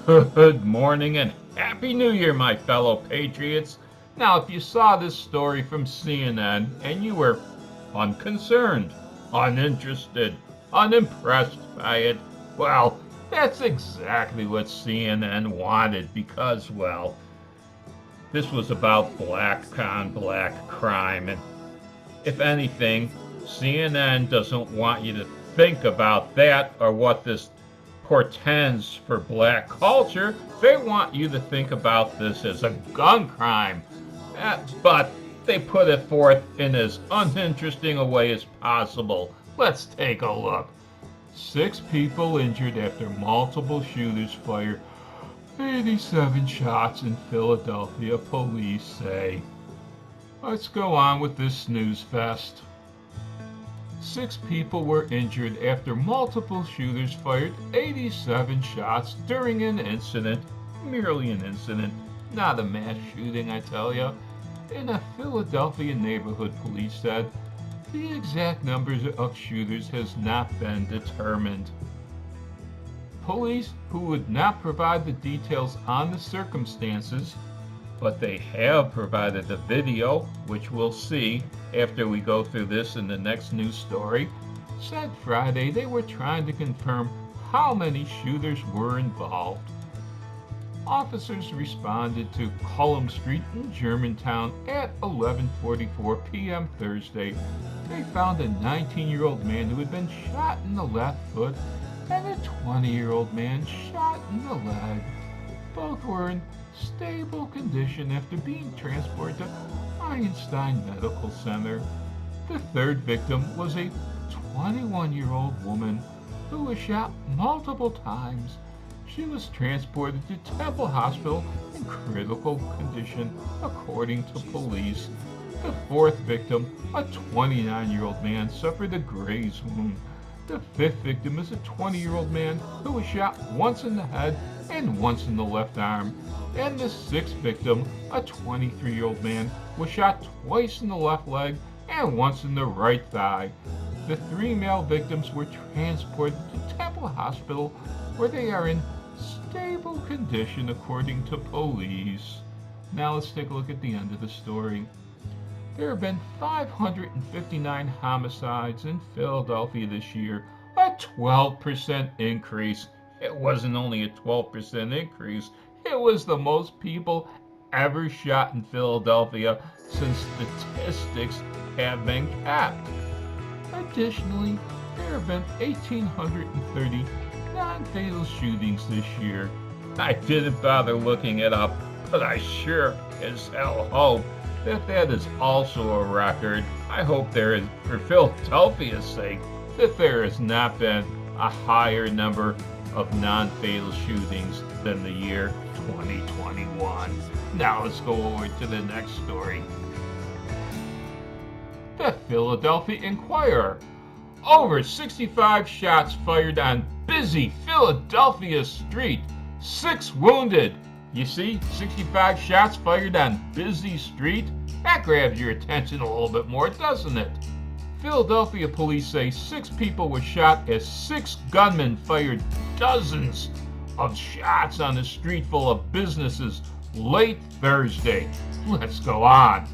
Good morning and Happy New Year, my fellow patriots. Now, if you saw this story from CNN and you were unconcerned, uninterested, unimpressed by it, well, that's exactly what CNN wanted because, well, this was about black on black crime. And if anything, CNN doesn't want you to think about that or what this portends for black culture. They want you to think about this as a gun crime. But they put it forth in as uninteresting a way as possible. Let's take a look. 6 people injured after multiple shooters fired 87 shots in Philadelphia, police say. Let's go on with this snooze fest. 6 people were injured after multiple shooters fired 87 shots during an incident, merely an incident, not a mass shooting, I tell ya, in a Philadelphia neighborhood, police said. The exact numbers of shooters has not been determined. Police, who would not provide the details on the circumstances, but they have provided a video, which we'll see after we go through this in the next news story, said Friday they were trying to confirm how many shooters were involved. Officers responded to Cullum Street in Germantown at 11:44 p.m. Thursday. They found a 19-year-old man who had been shot in the left foot and a 20-year-old man shot in the leg. Both were in stable condition after being transported to Einstein Medical Center. The third victim was a 21-year-old woman who was shot multiple times. She was transported to Temple Hospital in critical condition, according to police. The fourth victim, a 29-year-old man, suffered a graze wound. The fifth victim is a 20-year-old man who was shot once in the head and once in the left arm. And the sixth victim, a 23-year-old man, was shot twice in the left leg and once in the right thigh. The 3 male victims were transported to Temple Hospital, where they are in stable condition, according to police. Now let's take a look at the end of the story. There have been 559 homicides in Philadelphia this year, a 12% increase. It wasn't only a 12% increase, it was the most people ever shot in Philadelphia since statistics have been kept. Additionally, there have been 1,830 non-fatal shootings this year. I didn't bother looking it up, but I sure as hell hope that is also a record. I hope there is, for Philadelphia's sake, that there has not been a higher number of non-fatal shootings than the year 2021. Now let's go over to the next story. The Philadelphia Inquirer. Over 65 shots fired on busy Philadelphia street. 6 wounded. You see, 65 shots fired on busy street? That grabs your attention a little bit more, doesn't it? Philadelphia police say 6 people were shot as 6 gunmen fired dozens of shots on a street full of businesses late Thursday. Let's go on.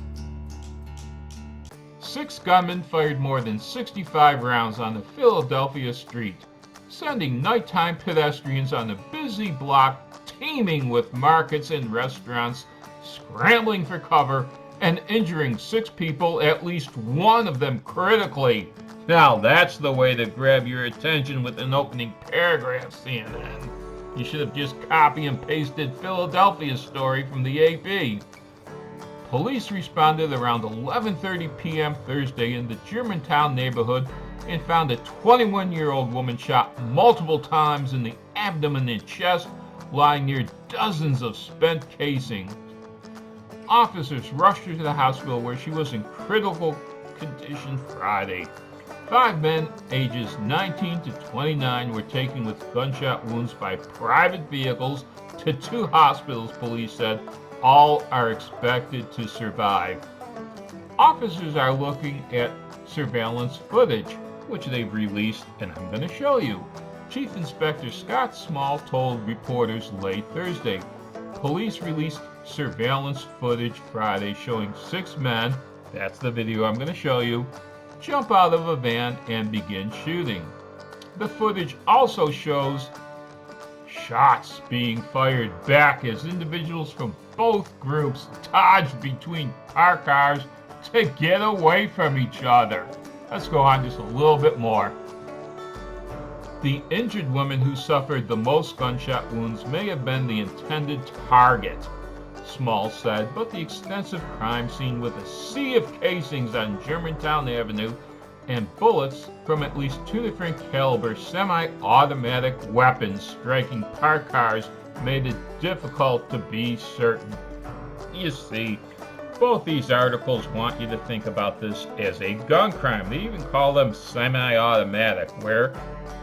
6 gunmen fired more than 65 rounds on the Philadelphia street, sending nighttime pedestrians on the busy block teeming with markets and restaurants scrambling for cover and injuring 6 people, at least one of them critically. Now that's the way to grab your attention with an opening paragraph, CNN. You should have just copy and pasted Philadelphia's story from the AP. Police responded around 11:30 p.m. Thursday in the Germantown neighborhood and found a 21-year-old woman shot multiple times in the abdomen and chest, lying near dozens of spent casings. Officers rushed her to the hospital, where she was in critical condition Friday. 5 men ages 19 to 29 were taken with gunshot wounds by private vehicles to 2 hospitals, police said. All are expected to survive. Officers are looking at surveillance footage, which they've released, and I'm going to show you. Chief Inspector Scott Small told reporters late Thursday. Police released surveillance footage Friday showing 6 men, that's the video I'm going to show you, jump out of a van and begin shooting. The footage also shows shots being fired back as individuals from both groups dodged between parked cars to get away from each other. Let's go on just a little bit more. The injured woman who suffered the most gunshot wounds may have been the intended target, Small said, but the extensive crime scene with a sea of casings on Germantown Avenue and bullets from at least 2 different caliber semi-automatic weapons striking parked cars made it difficult to be certain. You see, both these articles want you to think about this as a gun crime. They even call them semi-automatic, where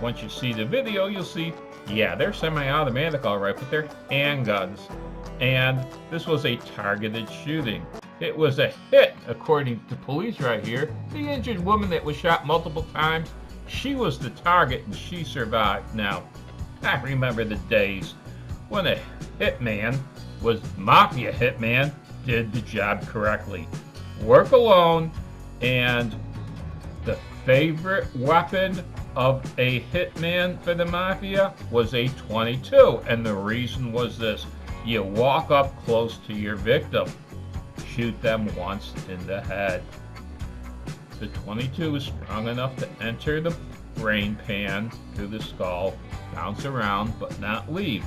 once you see the video, you'll see, yeah, they're semi-automatic all right, but they're handguns. And this was a targeted shooting. It was a hit, according to police right here. The injured woman that was shot multiple times, she was the target and she survived. Now, I remember the days when a hitman was mafia hitman, did the job correctly. Work alone, and the favorite weapon of a hitman for the mafia was a .22, and the reason was this. You walk up close to your victim, shoot them once in the head. The .22 is strong enough to enter the brain pan through the skull, bounce around, but not leave.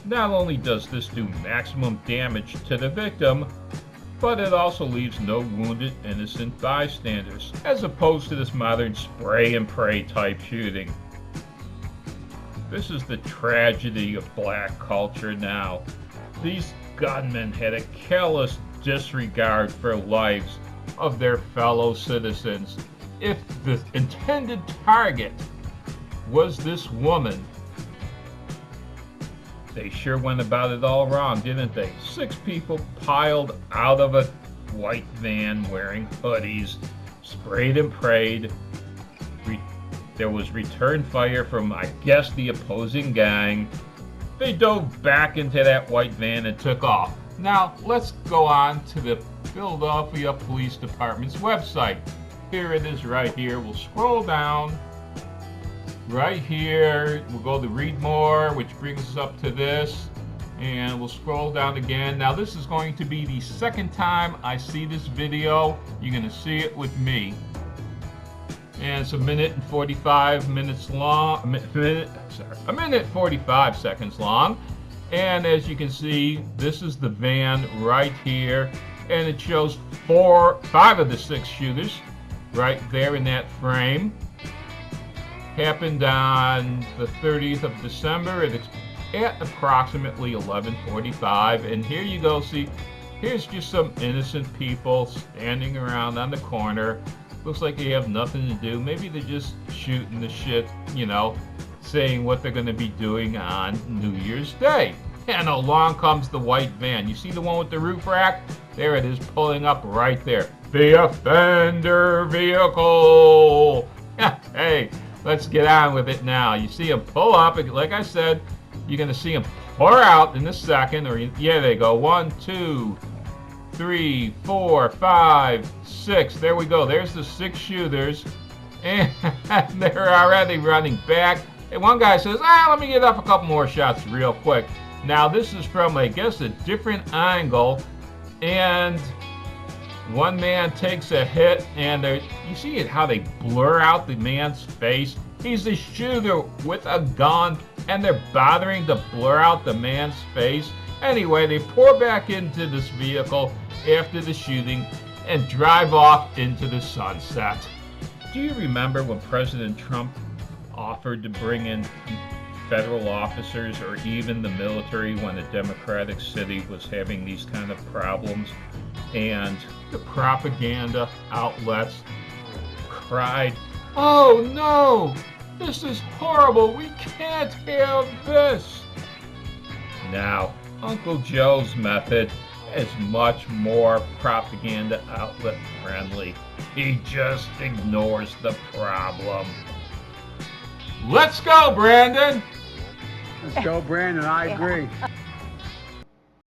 Not only does this do maximum damage to the victim, but it also leaves no wounded innocent bystanders, as opposed to this modern spray and pray type shooting. This is the tragedy of black culture now. These gunmen had a callous disregard for lives of their fellow citizens. If the intended target was this woman, they sure went about it all wrong, didn't they? 6 people piled out of a white van wearing hoodies, sprayed and prayed. There was return fire from, I guess, the opposing gang. They dove back into that white van and took off. Now, let's go on to the Philadelphia Police Department's website. Here it is right here. We'll scroll down. Right here, we'll go to read more, which brings us up to this. And we'll scroll down again. Now, this is going to be the second time I see this video. You're going to see it with me. And it's 1 minute and 45 minutes long. A minute 45 seconds long. And as you can see, this is the van right here. And it shows 5 of the 6 shooters right there in that frame. Happened on the 30th of December at approximately 11:45. And here you go. See, here's just some innocent people standing around on the corner. Looks like they have nothing to do. Maybe they're just shooting the shit, you know, saying what they're going to be doing on New Year's Day. And along comes the white van. You see the one with the roof rack? There it is, pulling up right there. The offender vehicle. Hey, let's get on with it now. You see him pull up. Like I said, you're going to see him pour out in a second. Or yeah, they go. 1, 2, 3, 4, 5, 6. There we go. There's the 6 shooters. And they're already running back. And one guy says, let me get up a couple more shots real quick. Now, this is from, I guess, a different angle. And one man takes a hit. And you see how they blur out the man's face? He's a shooter with a gun. And they're bothering to blur out the man's face. Anyway, they pour back into this vehicle after the shooting and drive off into the sunset. Do you remember when President Trump offered to bring in federal officers or even the military when a Democratic city was having these kind of problems? And the propaganda outlets cried, "Oh no, this is horrible, we can't have this." Now, Uncle Joe's method is much more propaganda outlet friendly. He just ignores the problem. Let's go, Brandon! Let's go, Brandon. I agree.